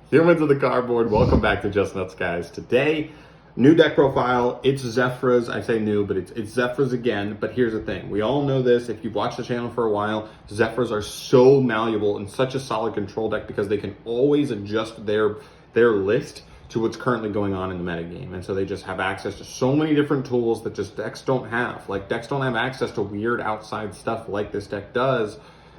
Humans of the cardboard, welcome back to Just Nuts, guys. Today, new deck profile. It's ZEFRA's. I say new, but it's ZEFRA's again. But here's the thing. We all know this. If you've watched the channel for a while, ZEFRA's are so malleable and such a solid control deck because they can always adjust their list to what's currently going on in the metagame. And so they just have access to so many different tools that just decks don't have. Like, decks don't have access to weird outside stuff like this deck does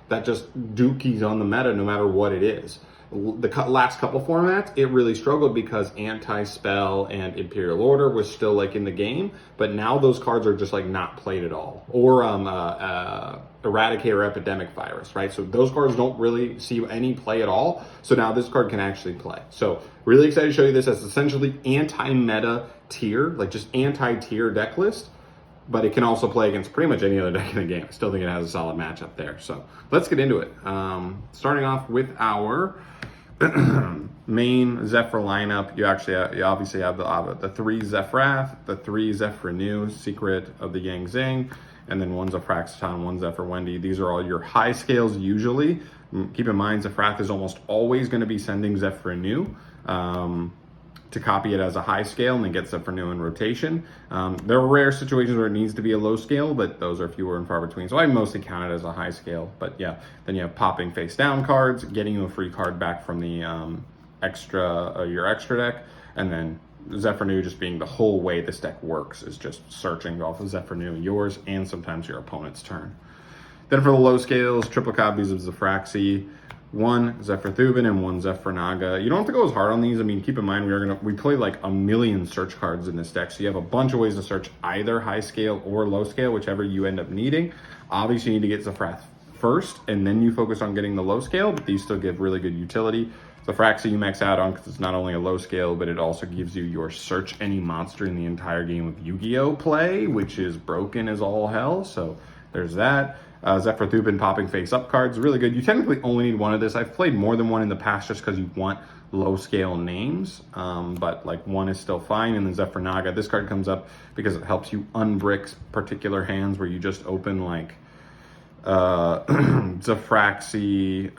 that just dookies on the meta no matter what it is. The last couple formats, it really struggled because Anti-Spell and Imperial Order was still like in the game, but now those cards are just like not played at all. Or Eradicate or Epidemic Virus, right? So those cards don't really see any play at all. So now this card can actually play. So really excited to show you this as essentially anti-meta tier, like just anti-tier deck list. But it can also play against pretty much any other deck in the game. I still think it has a solid matchup there. So let's get into it. Starting off with our main ZEFRA lineup, you obviously have the 3 ZEFRA, the 3 ZEFRA New, Secret of the Yang Zing, and then 1 ZEFRAXITON, 1 ZEFRA Wendy. These are all your high scales usually. Keep in mind, ZEFRATH is almost always going to be sending ZEFRA New to copy it as a high scale and then get ZEFRA New in rotation. There are rare situations where it needs to be a low scale, but those are fewer and far between. So I mostly count it as a high scale. But yeah, then you have popping face down cards, getting you a free card back from the your extra deck, and then ZEFRA New just being the whole way this deck works is just searching off of ZEFRA New, yours and sometimes your opponent's turn. Then for the low scales, triple copies of ZEFRAXI, 1 ZEFRA Thubin and 1 ZEFRA Naga. You don't have to go as hard on these. I mean, keep in mind, we play like a million search cards in this deck. So you have a bunch of ways to search either high scale or low scale, whichever you end up needing. Obviously, you need to get ZEFRATH first, and then you focus on getting the low scale, but these still give really good utility. ZEFRAXI you max out on because it's not only a low scale, but it also gives you your search any monster in the entire game of Yu-Gi-Oh play, which is broken as all hell. So there's that. ZEFRA Thubin popping face up cards, really good. You technically only need 1 of this. I've played more than 1 in the past just because you want low scale names, but like 1 is still fine. And then ZEFRA Naga, this card comes up because it helps you unbrick particular hands where you just open like ZEFRAXI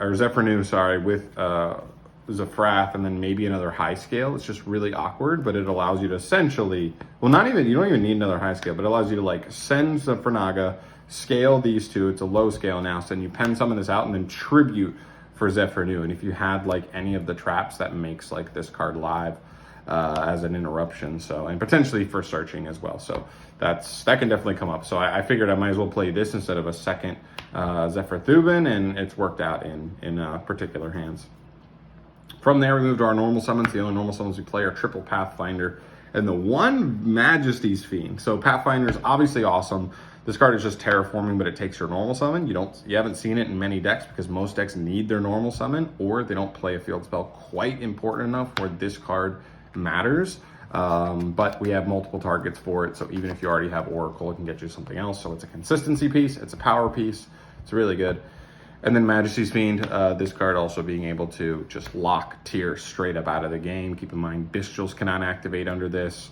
or ZEFRA New, sorry, with ZEFRATH and then maybe another high scale. It's just really awkward, but it allows you to essentially, well, you don't even need another high scale, but it allows you to like send ZEFRA Naga, scale these 2, it's a low scale now, so then you pen some of this out and then tribute for ZEFRA New. And if you had like any of the traps, that makes like this card live as an interruption, so, and potentially for searching as well. So that can definitely come up. So I figured I might as well play this instead of a second ZEFRA Thubin, and it's worked out in particular hands. From there, we move to our normal summons. The only normal summons we play are triple Pathfinder and the 1 Majesty's Fiend. So Pathfinder is obviously awesome. This card is just terraforming, but it takes your normal summon. You haven't seen it in many decks because most decks need their normal summon, or they don't play a field spell quite important enough where this card matters. But we have multiple targets for it, so even if you already have Oracle, it can get you something else. So it's a consistency piece, it's a power piece, it's really good. And then Majesty's Fiend, this card also being able to just lock tier straight up out of the game. Keep in mind, Bestials cannot activate under this.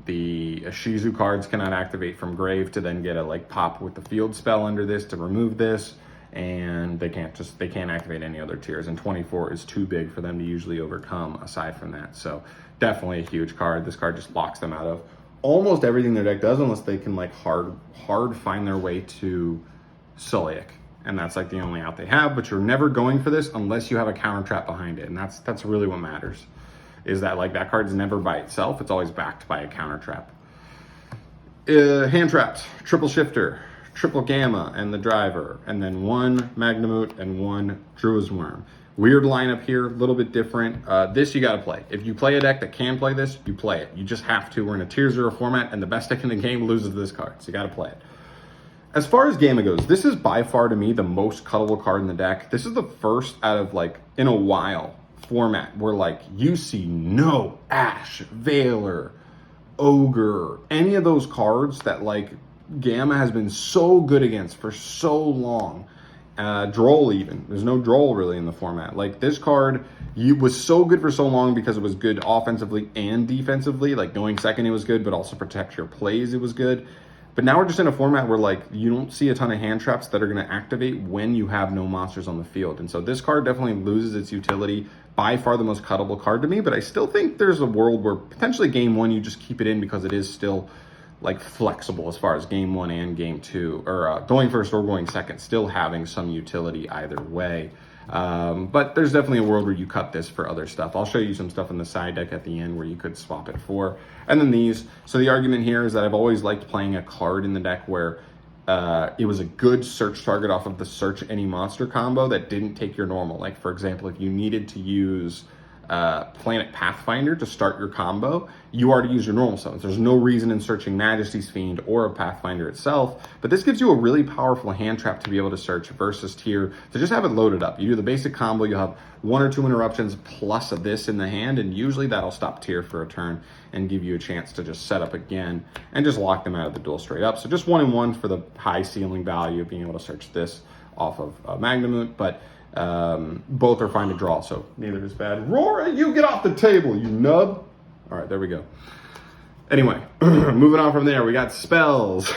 The Shizu cards cannot activate from grave to then get a like pop with the field spell under this to remove this, and they can't activate any other tiers, and 24 is too big for them to usually overcome aside from that. So definitely a huge card. This card just locks them out of almost everything their deck does, unless they can like hard find their way to Sulliek, and that's like the only out they have. But you're never going for this unless you have a counter trap behind it, and that's really what matters, is that like that card's never by itself, it's always backed by a counter trap. Hand traps, triple Shifter, triple Gamma and the Driver, and then 1 Magnamut and 1 Druid's Worm. Weird lineup here, a little bit different. This you gotta play. If you play a deck that can play this, you play it. You just have to. We're in a tier 0 format, and the best deck in the game loses this card, so you gotta play it. As far as Gamma goes, this is by far to me the most cuttable card in the deck. This is the first out of like, in a while, format where like you see no Ash, Veiler, Ogre, any of those cards that like Gamma has been so good against for so long. Droll even. There's no Droll really in the format. Like this card was so good for so long because it was good offensively and defensively. Like going second it was good, but also protect your plays it was good. But now we're just in a format where like you don't see a ton of hand traps that are going to activate when you have no monsters on the field. And so this card definitely loses its utility. By far the most cuttable card to me, but I still think there's a world where potentially game one you just keep it in because it is still like flexible as far as game one and game two, or going first or going second, still having some utility either way. But there's definitely a world where you cut this for other stuff. I'll show you some stuff in the side deck at the end where you could swap it for. And then these. So the argument here is that I've always liked playing a card in the deck where it was a good search target off of the search any monster combo that didn't take your normal. Like for example, if you needed to use Planet Pathfinder to start your combo, you already use your normal summons. There's no reason in searching Majesty's Fiend or a Pathfinder itself, but this gives you a really powerful hand trap to be able to search versus Tier to just have it loaded up. You do the basic combo, you'll have 1 or 2 interruptions plus this in the hand, and usually that'll stop Tier for a turn and give you a chance to just set up again and just lock them out of the duel straight up. So just 1 and 1 for the high ceiling value of being able to search this off of Magnamut, but both are fine to draw, so neither is bad. Rory, you get off the table, you nub. All right, there we go. Anyway, moving on from there, we got spells.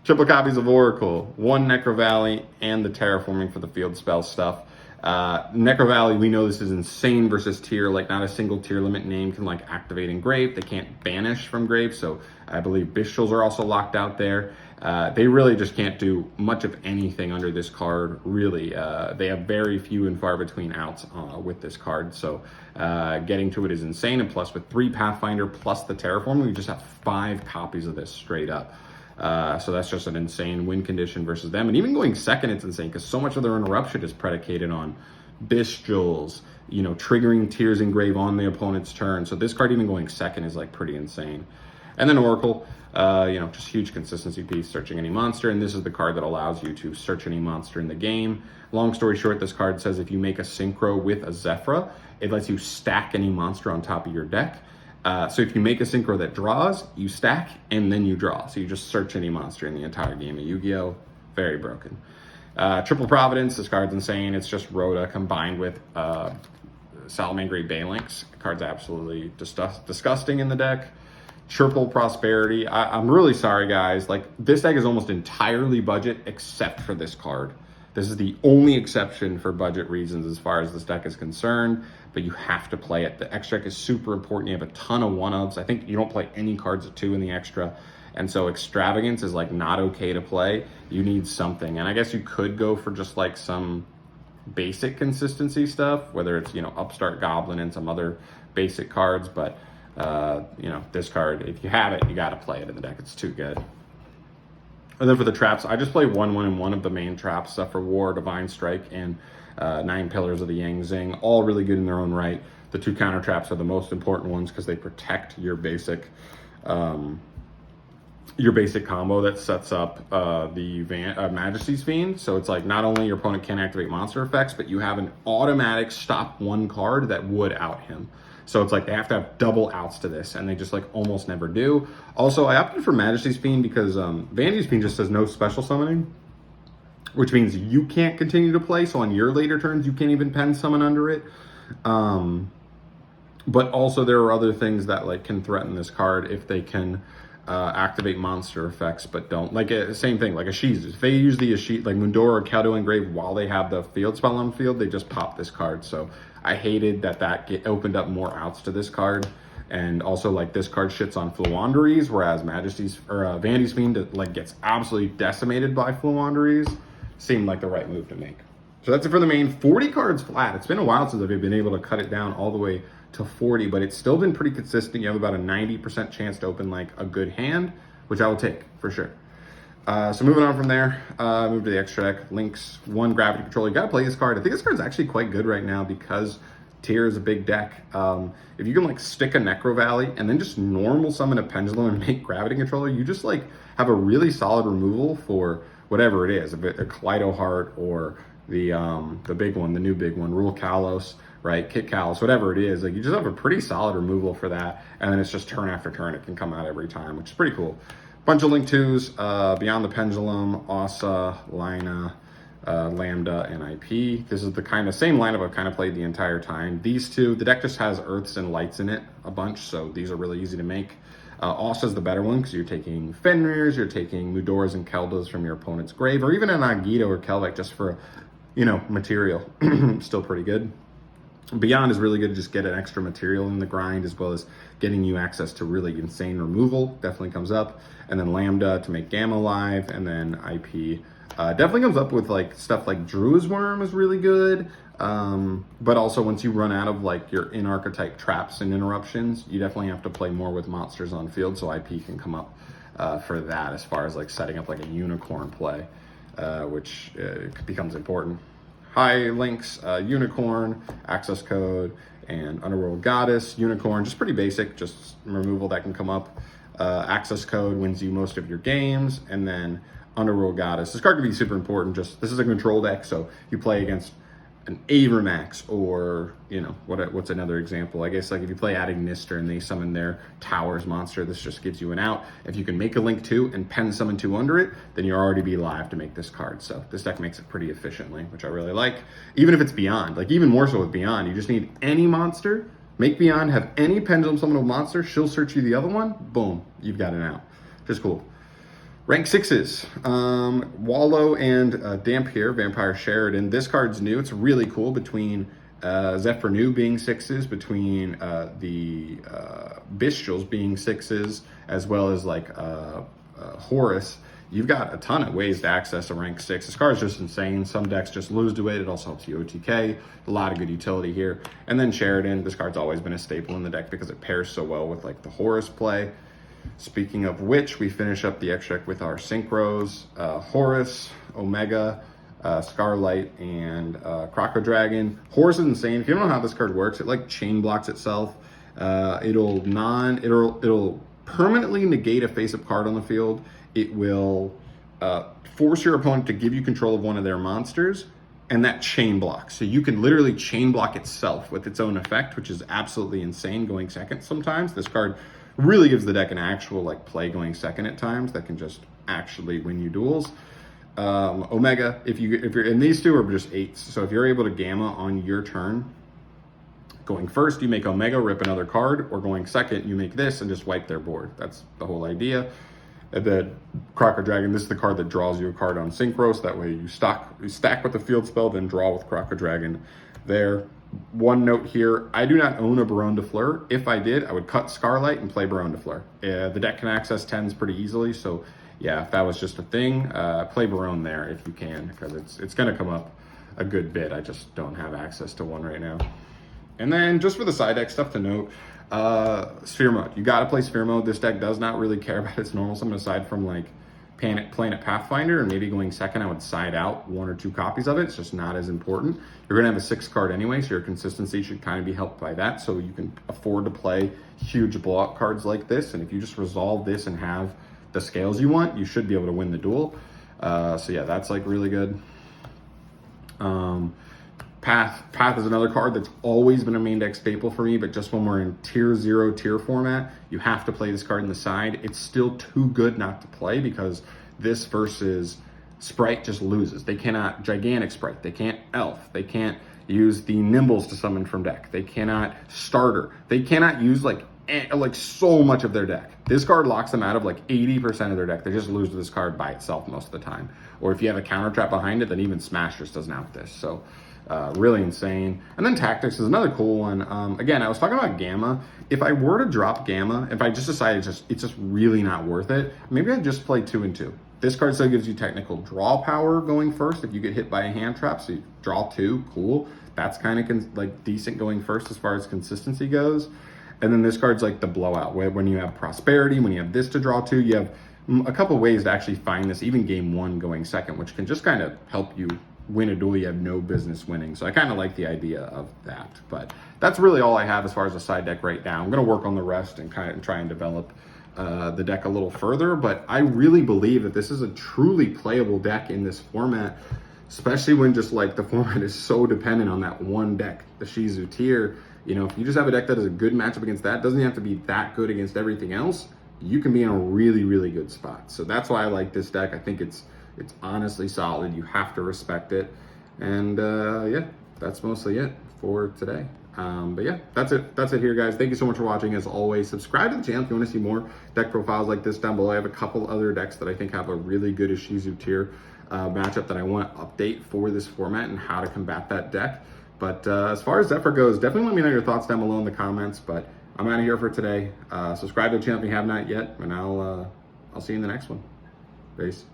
Triple copies of Oracle, 1 Necro Valley, and the Terraforming for the field spell stuff. Necro Valley, we know this is insane versus tier. Like not a single tier limit name can like activate in grave. They can't banish from grave, so I believe Bestials are also locked out there. They really just can't do much of anything under this card, really. They have very few and far between outs with this card, so getting to it is insane. And plus with 3 Pathfinder plus the Terraform, we just have 5 copies of this straight up. So that's just an insane win condition versus them. And even going second, it's insane because so much of their interruption is predicated on Bestials, you know, triggering Tears Engrave on the opponent's turn. So this card even going second is like pretty insane. And then Oracle, you know, just huge consistency piece, searching any monster. And this is the card that allows you to search any monster in the game. Long story short, this card says if you make a synchro with a ZEFRA, it lets you stack any monster on top of your deck. So if you make a synchro that draws, you stack, and then you draw. So you just search any monster in the entire game of Yu-Gi-Oh! Very broken. Triple Providence, this card's insane. It's just Rhoda combined with Salamangreat Balinx. The card's absolutely disgusting in the deck. Triple Prosperity. I'm really sorry, guys. Like, this deck is almost entirely budget except for this card. This is the only exception for budget reasons as far as this deck is concerned, but you have to play it. The extra deck is super important. You have a ton of 1-ofs. I think you don't play any cards at 2 in the extra, and so Extravagance is like not okay to play. You need something, and I guess you could go for just like some basic consistency stuff, whether it's, you know, Upstart Goblin and some other basic cards, but you know, this card, if you have it, you got to play it in the deck. It's too good. And then for the traps, I just play 1-1 and 1 of the main traps, stuff for War, Divine Strike, and 9 Pillars of the Yang Zing, all really good in their own right. The 2 counter traps are the most important ones because they protect your basic combo that sets up the Majesty's Fiend. So it's like not only your opponent can't activate monster effects, but you have an automatic stop 1 card that would out him. So it's like they have to have double outs to this, and they just like almost never do. Also, I opted for Majesty's Fiend because Vandy's Fiend just says no special summoning, which means you can't continue to play. So on your later turns, you can't even pen summon under it. But also there are other things that like can threaten this card if they can activate monster effects, but don't. Like same thing, like Ashiz. If they use the Ashiz, like Mundora or Kauto Engrave while they have the field spell on field, they just pop this card. So I hated that opened up more outs to this card. And also, like, this card shits on Fluanderies, whereas Vandy's Fiend like gets absolutely decimated by Fluanderies. Seemed like the right move to make. So that's it for the main. 40 cards flat. It's been a while since I've been able to cut it down all the way to 40, but it's still been pretty consistent. You have about a 90% chance to open like a good hand, which I will take for sure. So moving on from there, move to the extra deck. Lynx, 1 Gravity Control. You got to play this card. I think this card's actually quite good right now because Tier is a big deck. If you can like stick a Necro Valley and then just normal summon a Pendulum and make Gravity Controller, you just like have a really solid removal for whatever it is, a Kaleido Heart or the big one, the new big one, Rule Kalos, right? Kit Kalos, whatever it is. Like you just have a pretty solid removal for that, and then it's just turn after turn. It can come out every time, which is pretty cool. Bunch of Link 2s, Beyond the Pendulum, Asa, Lina, Lambda, and IP. This is the kind of same lineup I've kind of played the entire time. These 2, the deck just has Earths and Lights in it a bunch, so these are really easy to make. Osa's the better one because you're taking Fenrirs, you're taking Mudoras and Keldas from your opponent's grave, or even an Agito or Kelvek just for, material. Still pretty good. Beyond is really good to just get an extra material in the grind, as well as getting you access to really insane removal. Definitely comes up. And then Lambda to make Gamma live, and then IP definitely comes up with like stuff like Druid's Worm is really good. But also once you run out of like your in-archetype traps and interruptions, you definitely have to play more with monsters on field, so IP can come up for that as far as like setting up like a unicorn play, which becomes important. High links, unicorn, access code, and Underworld Goddess. Unicorn, just pretty basic, just removal that can come up. Access code wins you most of your games, and then Underworld Goddess. This card can be super important. Just this is a control deck, so you play against an Avermax, or what's another example? I guess like if you play Adagnister and they summon their Towers monster, this just gives you an out. If you can make a link 2 and pen summon 2 under it, then you'll already be live to make this card. So this deck makes it pretty efficiently, which I really like. Even if it's Beyond, like even more so with Beyond, you just need any monster, make Beyond, have any pendulum summon a monster, she'll search you the other one, boom, you've got an out. Just cool. Rank 6s, Wallow and Dampier, Vampire Sheridan. This card's new. It's really cool between ZEFRA new being 6s, between the Bestials being 6s, as well as like Horus. You've got a ton of ways to access a rank 6. This card is just insane. Some decks just lose to it. It also helps you OTK. A lot of good utility here. And then Sheridan. This card's always been a staple in the deck because it pairs so well with like the Horus play. Speaking of which, we finish up the extract with our synchros, Horus, Omega, Scarlight, and Croco Dragon. Horus is insane. If you don't know how this card works, it like chain blocks itself. It'll permanently negate a face-up card on the field. It will force your opponent to give you control of one of their monsters, and that chain blocks. So you can literally chain block itself with its own effect, which is absolutely insane going second sometimes. This card really gives the deck an actual like play going second at times that can just actually win you duels. Omega, if you're, and these two are just 8s, so if you're able to Gamma on your turn, going first you make Omega, rip another card, or going second you make this and just wipe their board. That's the whole idea. And then Croco Dragon, this is the card that draws you a card on Synchro, so that way you stack with the field spell, then draw with Croco Dragon there. One note here, I do not own a Baronne de Fleur. If I did, I would cut Scarlight and play Baronne de Fleur. The deck can access 10s pretty easily, so yeah, if that was just a thing, play Baronne there if you can, because it's going to come up a good bit. I just don't have access to one right now. And then just for the side deck stuff to note, Sphere Mode. You got to play Sphere Mode. This deck does not really care about its normal summon aside from like Planet Pathfinder, and maybe going second I would side out 1 or 2 copies of it. It's just not as important. You're going to have a 6 card anyway, so your consistency should kind of be helped by that, so you can afford to play huge blowout cards like this. And if you just resolve this and have the scales you want, you should be able to win the duel. So yeah, that's like really good. Path is another card that's always been a main deck staple for me, but just when we're in tier 0 tier format, you have to play this card in the side. It's still too good not to play because this versus Sprite just loses. They cannot Gigantic Sprite, they can't Elf, they can't use the Nimbles to summon from deck, they cannot Starter, they cannot use like so much of their deck. This card locks them out of like 80% of their deck. They just lose to this card by itself most of the time. Or if you have a counter trap behind it, then even Smash just doesn't out this. So really insane. And then Tactics is another cool one. Again, I was talking about Gamma. If I were to drop Gamma, if I just decided it's just really not worth it, maybe I'd just play 2 and 2. This card still gives you technical draw power going first if you get hit by a hand trap. So you draw 2, cool. That's kind of like decent going first as far as consistency goes. And then this card's like the blowout, where when you have Prosperity, when you have this to draw 2, you have a couple ways to actually find this, even game 1 going second, which can just kind of help you win a duel you have no business winning. So I kind of like the idea of that. But that's really all I have as far as the side deck right now. I'm going to work on the rest and kind of try and develop the deck a little further. But I really believe that this is a truly playable deck in this format, especially when just like the format is so dependent on that one deck, the Shizu tier. You know, if you just have a deck that is a good matchup against that, doesn't have to be that good against everything else, you can be in a really, really good spot. So that's why I like this deck. I think it's honestly solid. You have to respect it. And yeah, that's mostly it for today. But yeah, that's it here, guys. Thank you so much for watching. As always, subscribe to the channel if you want to see more deck profiles like this down below. I have a couple other decks that I think have a really good Ishizu tier matchup that I want to update for this format and how to combat that deck. But as far as ZEFRA goes, definitely let me know your thoughts down below in the comments. But I'm out of here for today. Subscribe to the channel if you have not yet, and I'll see you in the next one. Peace.